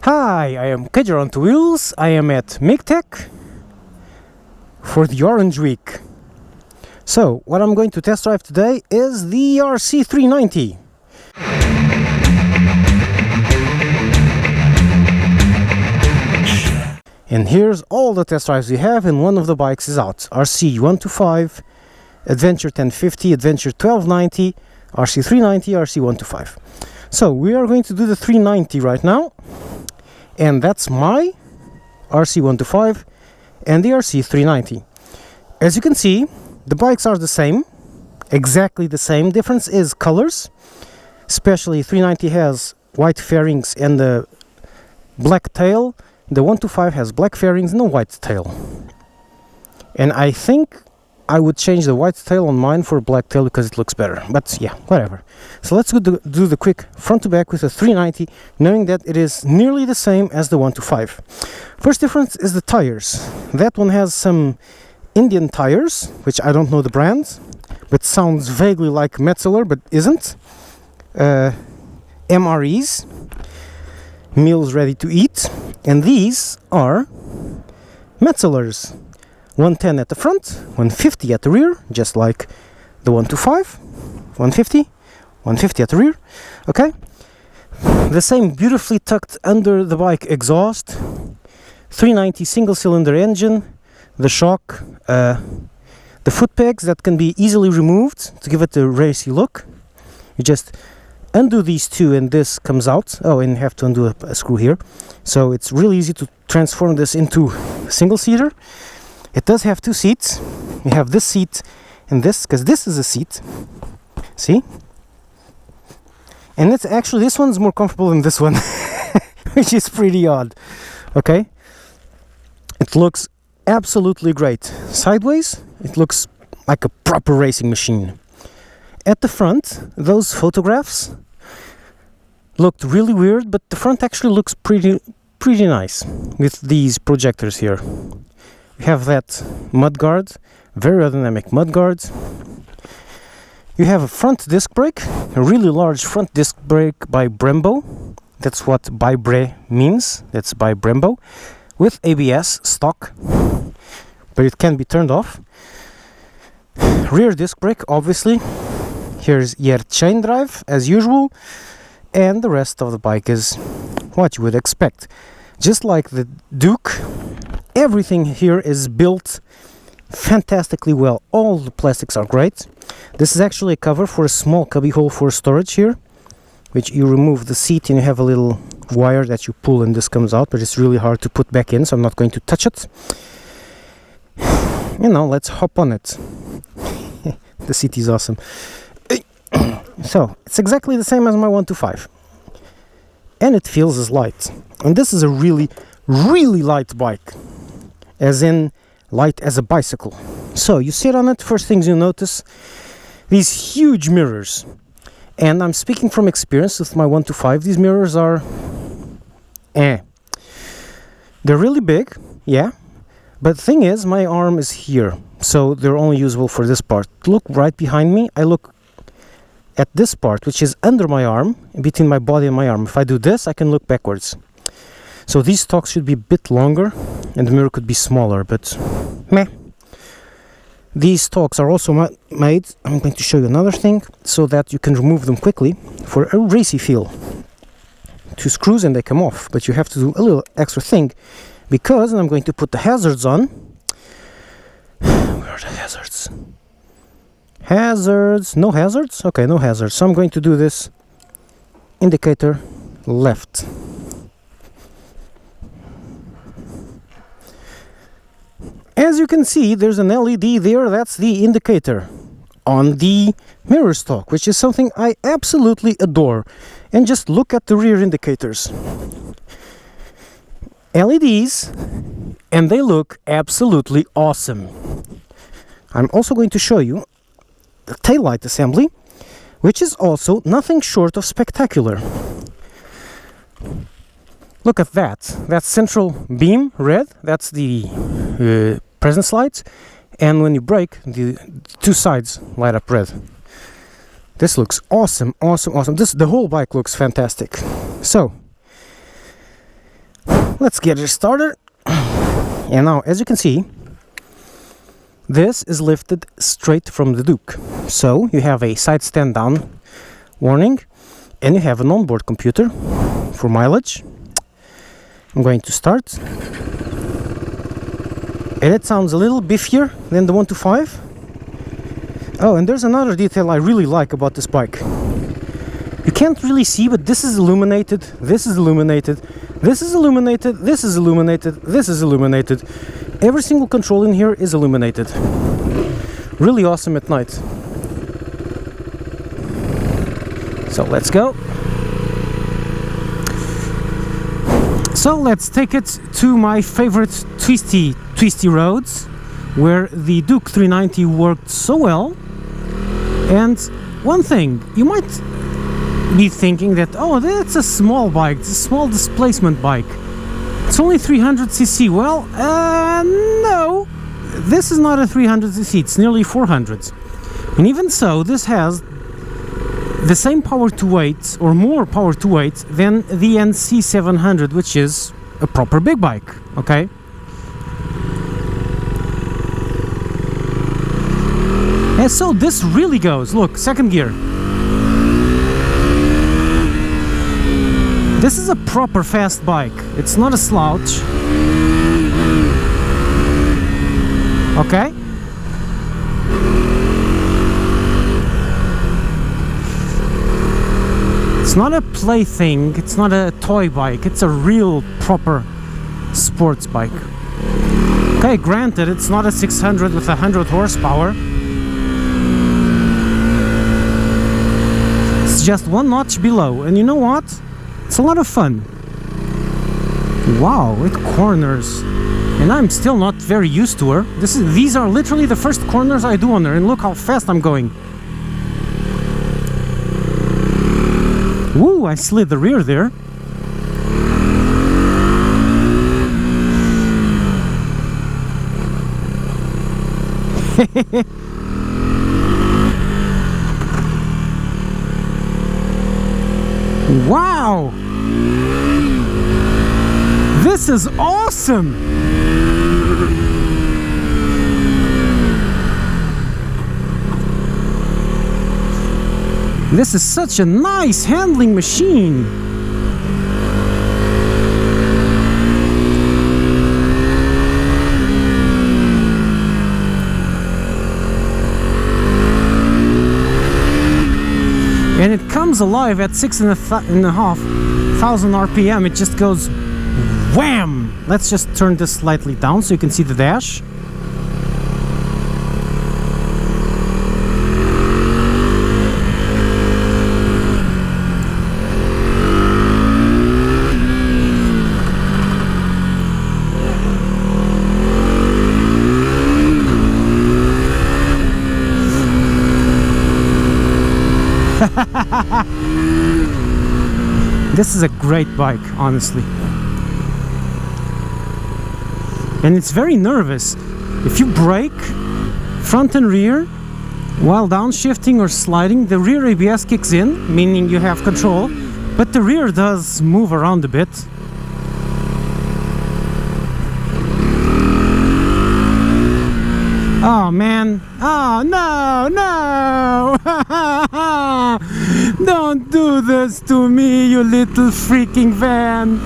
Hi, I am KTM on 2 wheels. I am at MIGTech for the Orange Week. So, what I'm going to test drive today is the RC390. And here's all the test drives we have, and one of the bikes is out. RC125, Adventure 1050, Adventure 1290, RC390, RC125. So, we are going to do the 390 right now. And that's my RC125 and the RC390. As you can see, the bikes are the same, exactly the same. Difference is colors, especially 390 has white fairings and the black tail. The 125 has black fairings and a white tail. And I think I would change the white tail on mine for a black tail because it looks better. But yeah, whatever. So let's do the quick front to back with the 390, knowing that it is nearly the same as the 125. First difference is the tires. That one has some Indian tires, which I don't know the brand, but sounds vaguely like Metzeler, but isn't. MREs, meals ready to eat, and these are Metzelers. 110 at the front, 150 at the rear, just like the 125, 150, 150 at the rear, okay? The same beautifully tucked under the bike exhaust, 390 single cylinder engine, the shock, the foot pegs that can be easily removed to give it a racy look. You just undo these two and this comes out. Oh, and you have to undo a screw here. So it's really easy to transform this into a single seater. It does have two seats. We have this seat and this, because this is a seat. See? And it's actually, this one's more comfortable than this one, which is pretty odd. Okay? It looks absolutely great. Sideways, it looks like a proper racing machine. At the front, those photographs looked really weird, but the front actually looks pretty nice with these projectors here. You have that mudguard, very aerodynamic mudguard. You have a front disc brake, a really large front disc brake by Brembo. That's what by Bre means, that's by Brembo. With ABS stock, but it can be turned off. Rear disc brake, obviously. Here's your chain drive, as usual. And the rest of the bike is what you would expect. Just like the Duke, everything here is built fantastically well. All the plastics are great. This is actually a cover for a small cubbyhole for storage here, which you remove the seat and you have a little wire that you pull and this comes out, but it's really hard to put back in, so I'm not going to touch it. You know, let's hop on it. The seat is awesome. So, it's exactly the same as my 125. And it feels as light. And this is a really light bike. As in, light as a bicycle. So, you sit on it, first things you notice, these huge mirrors. And I'm speaking from experience with my 125, these mirrors are... They're really big, yeah. But the thing is, my arm is here. So, they're only usable for this part. Look right behind me, I look at this part, which is under my arm, between my body and my arm. If I do this, I can look backwards. So these stalks should be a bit longer, and the mirror could be smaller, but meh. These stalks are also made, I'm going to show you another thing, so that you can remove them quickly for a racy feel. 2 screws and they come off, but you have to do a little extra thing, because, and I'm going to put the hazards on. Where are the hazards? Hazards, no hazards? Okay, no hazards. So I'm going to do this indicator left. As you can see, there's an LED there, that's the indicator on the mirror stalk, which is something I absolutely adore. And just look at the rear indicators. LEDs, and they look absolutely awesome. I'm also going to show you the taillight assembly, which is also nothing short of spectacular. Look at that. That central beam, red, that's the presence lights, and when you brake, the 2 sides light up red. This looks awesome, awesome, awesome. The whole bike looks fantastic. So, Let's get it started. And now, as you can see, this is lifted straight from the Duke. So you have a side stand down warning, and you have an onboard computer for mileage. I'm going to start, and it sounds a little beefier than the 125. Oh, and there's another detail I really like about this bike. You can't really see, but this is illuminated, this is illuminated, this is illuminated, this is illuminated, this is illuminated. Every single control in here is illuminated. Really awesome at night. So let's go. So let's take it to my favorite twisty roads, where the Duke 390 worked so well. And one thing, you might be thinking that, oh, that's a small bike, it's a small displacement bike, it's only 300cc. Well, no, this is not a 300cc, it's nearly 400. And even so, this has the same power to weight, or more power to weight, than the NC700, which is a proper big bike, okay? And so this really goes. Look, second gear. This is a proper fast bike. It's not a slouch. Okay? It's not a plaything, it's not a toy bike, it's a real proper sports bike. Okay, granted, it's not a 600 with 100 horsepower. It's just one notch below, and you know what? It's a lot of fun. Wow, it corners. And I'm still not very used to her. These are literally the first corners I do on her, and look how fast I'm going. Woo, I slid the rear there. Wow! This is awesome! This is such a nice handling machine. And it comes alive at 6,500 RPM. It just goes wham! Let's just turn this slightly down so you can see the dash. This is a great bike, honestly. And it's very nervous. If you brake front and rear while downshifting or sliding, the rear ABS kicks in, meaning you have control, but the rear does move around a bit. Oh man, oh no, no! Don't do this to me, you little freaking van!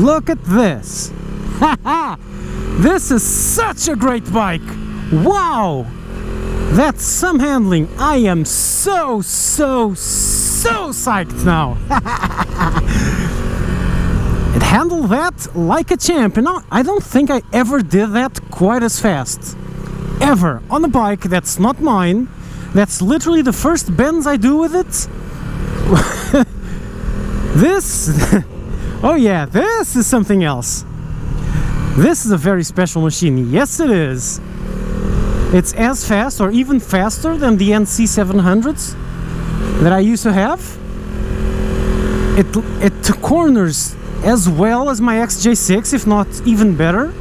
Look at this! This is such a great bike! Wow! That's some handling. I am so psyched now. It handled that like a champ. And I don't think I ever did that quite as fast. Ever. On a bike that's not mine. That's literally the first bends I do with it. This... oh yeah, this is something else. This is a very special machine. Yes, it is. It's as fast or even faster than the NC700s that I used to have. It corners as well as my XJ6, if not even better.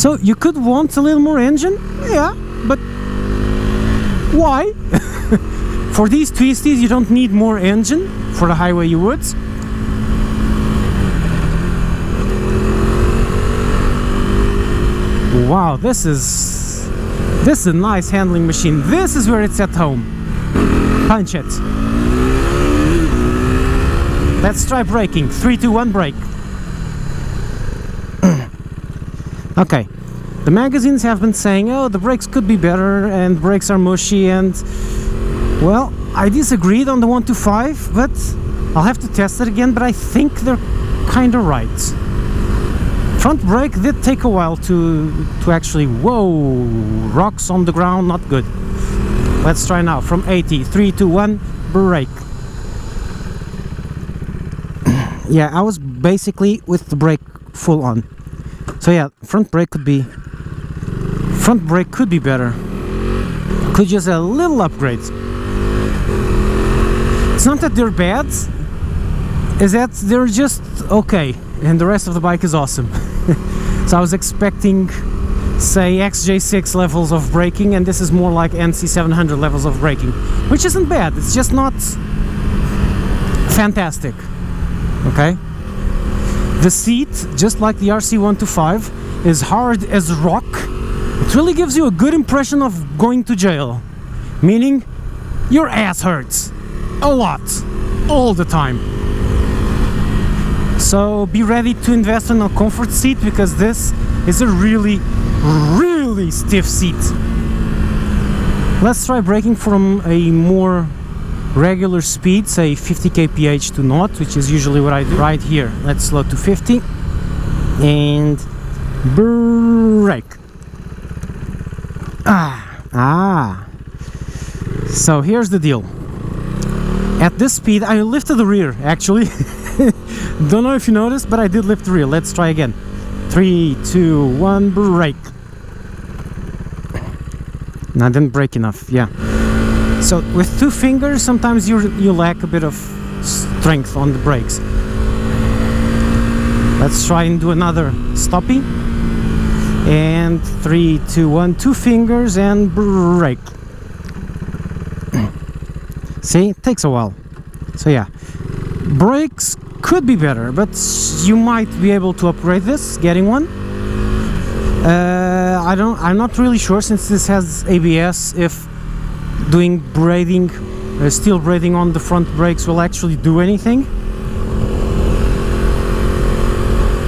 So you could want a little more engine, yeah, but why? For these twisties you don't need more engine. For the highway you would. Wow, this is a nice handling machine. This is where it's at home. Punch it. Let's try braking. 3, 2, 1, brake. Okay. The magazines have been saying, oh, the brakes could be better and brakes are mushy, and well, I disagreed on the 125, but I'll have to test it again, but I think they're kind of right. Front brake did take a while to actually, whoa, rocks on the ground, not good. Let's try now, from 80, 3, 2, 1, brake. Yeah, I was basically with the brake full on. So yeah, front brake could be better. Could use a little upgrade. It's not that they're bad, is that they're just okay, and the rest of the bike is awesome. So I was expecting, say, XJ6 levels of braking, and this is more like NC700 levels of braking, which isn't bad, it's just not fantastic. Okay? The seat, just like the RC125, is hard as rock. It really gives you a good impression of going to jail, meaning your ass hurts a lot, all the time. So be ready to invest in a comfort seat, because this is a really, really stiff seat. Let's try braking from a more regular speed, say 50 kph to 0, which is usually what I do. Right here, let's slow to 50 and brake. So here's the deal. At this speed, I lifted the rear, actually. Don't know if you noticed, but I did lift the rear. Let's try again. 3, 2, 1, brake. No, I didn't brake enough, yeah. So with 2 fingers, sometimes you lack a bit of strength on the brakes. Let's try and do another stoppie. And 3, 2, 1, 2 fingers and brake. See, it takes a while. So yeah, brakes could be better, but you might be able to upgrade this, getting one. I'm not really sure, since this has ABS, if doing braiding, steel braiding on the front brakes will actually do anything,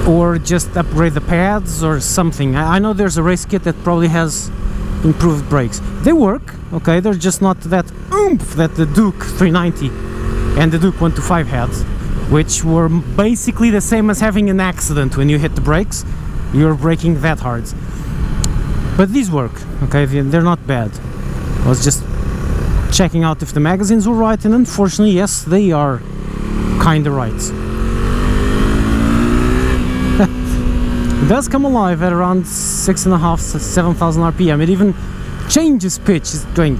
or just upgrade the pads or something. I know there's a race kit that probably has improved brakes. They work, okay, they're just not that oomph that the Duke 390 and the Duke 125 had, which were basically the same as having an accident. When you hit the brakes, you're braking that hard. But these work, okay, they're not bad. I was just checking out if the magazines were right, and unfortunately, yes, they are kinda right. It does come alive at around 6.5 to 7,000 RPM. It even changes pitch. It's going.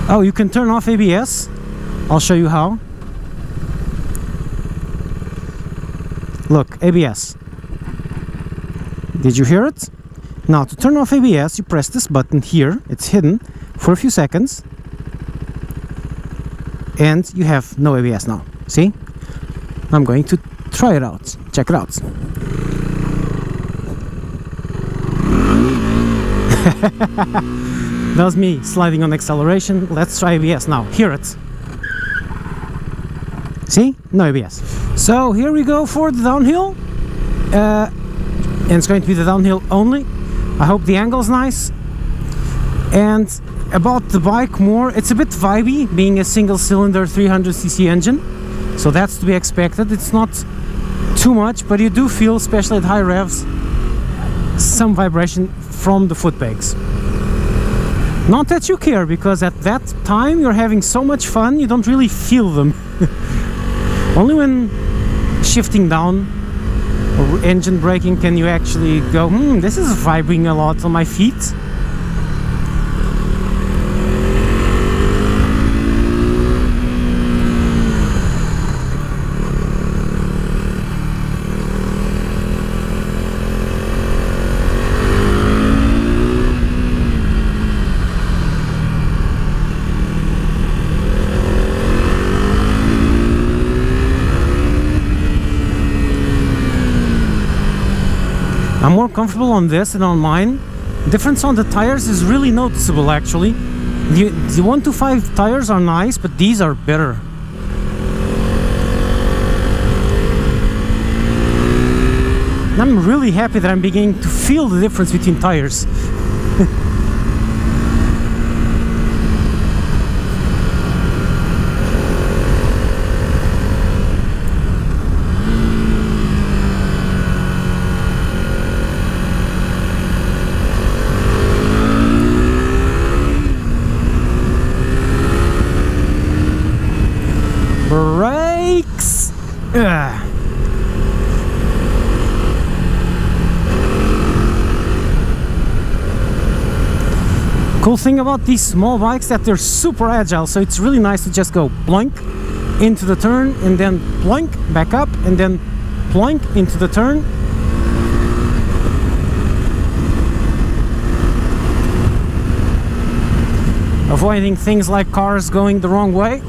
Oh, you can turn off ABS. I'll show you how. Look, ABS. Did you hear it? Now, to turn off ABS, you press this button here. It's hidden for a few seconds. And you have no ABS now. See? I'm going to try it out. Check it out. That was me sliding on acceleration. Let's try ABS now. Hear it. See? No ABS. So here we go for the downhill. And it's going to be the downhill only. I hope the angle's nice. And about the bike more, it's a bit vibey, being a single cylinder 300cc engine. So that's to be expected. It's not too much, but you do feel, especially at high revs, some vibration from the foot pegs. Not that you care, because at that time you're having so much fun, you don't really feel them. Only when shifting down or engine braking can you actually go, this is vibrating a lot on my feet. I'm more comfortable on this than on mine. Difference on the tires is really noticeable actually. The 125 tires are nice, but these are better. I'm really happy that I'm beginning to feel the difference between tires. Brakes! Ugh. Cool thing about these small bikes that they're super agile, so it's really nice to just go plonk into the turn and then plonk back up and then plonk into the turn. Avoiding things like cars going the wrong way.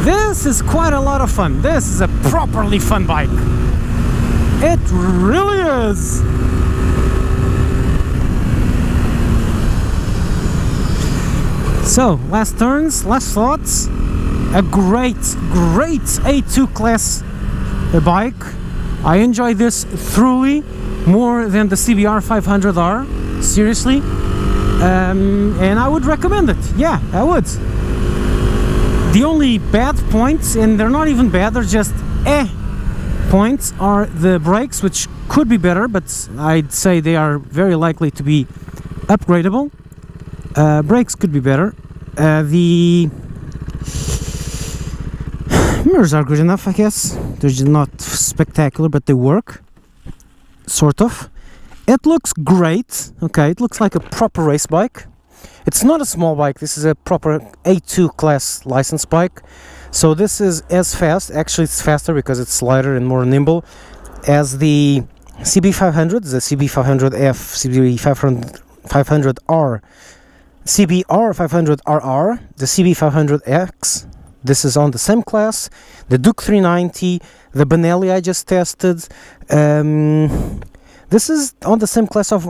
This is quite a lot of fun. This is a properly fun bike. It really is. So, last turns, last thoughts. A great A2 class bike. I enjoy this thoroughly, more than the CBR 500R, seriously. And I would recommend it. Yeah, I would. The only bad points, and they're not even bad, they're just points, are the brakes, which could be better, but I'd say they are very likely to be upgradable. Brakes could be better. The mirrors are good enough, I guess. They're just not spectacular, but they work. Sort of. It looks great. Okay, it looks like a proper race bike. It's not a small bike, this is a proper A2 class license bike. So this is as fast, actually it's faster because it's lighter and more nimble, as the CB500, the CB500F, CB500R, CBR500RR, the CB500X. This is on the same class, the Duke 390, the Benelli I just tested. This is on the same class of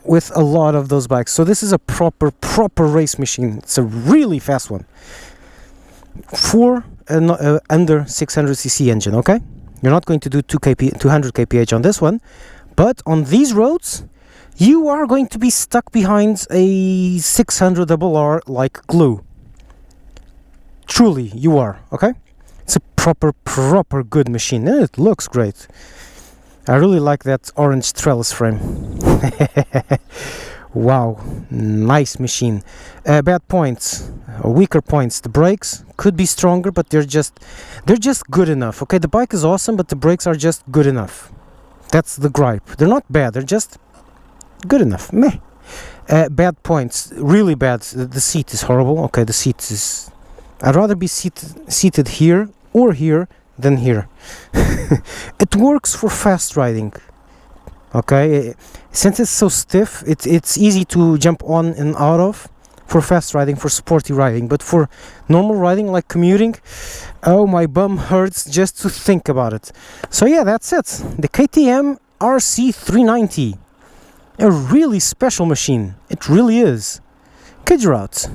with a lot of those bikes. So this is a proper race machine. It's a really fast one for under 600cc engine. Okay, you're not going to do 200 kph on this one, but on these roads you are going to be stuck behind a 600RR like glue. Truly you are. Okay, it's a proper good machine and it looks great. I really like that orange trellis frame. Wow, nice machine. Bad points, weaker points. The brakes could be stronger, but they're just good enough. Okay, the bike is awesome, but the brakes are just good enough. That's the gripe. They're not bad. They're just good enough. Meh. Bad points, really bad. The seat is horrible. Okay, the seat is. I'd rather be seated here or here than here. It works for fast riding. Okay, since it's so stiff, it's easy to jump on and out of for fast riding, for sporty riding, but for normal riding like commuting, oh, my bum hurts just to think about it. So yeah, that's it, the KTM RC390, a really special machine. It really is. Kid you out.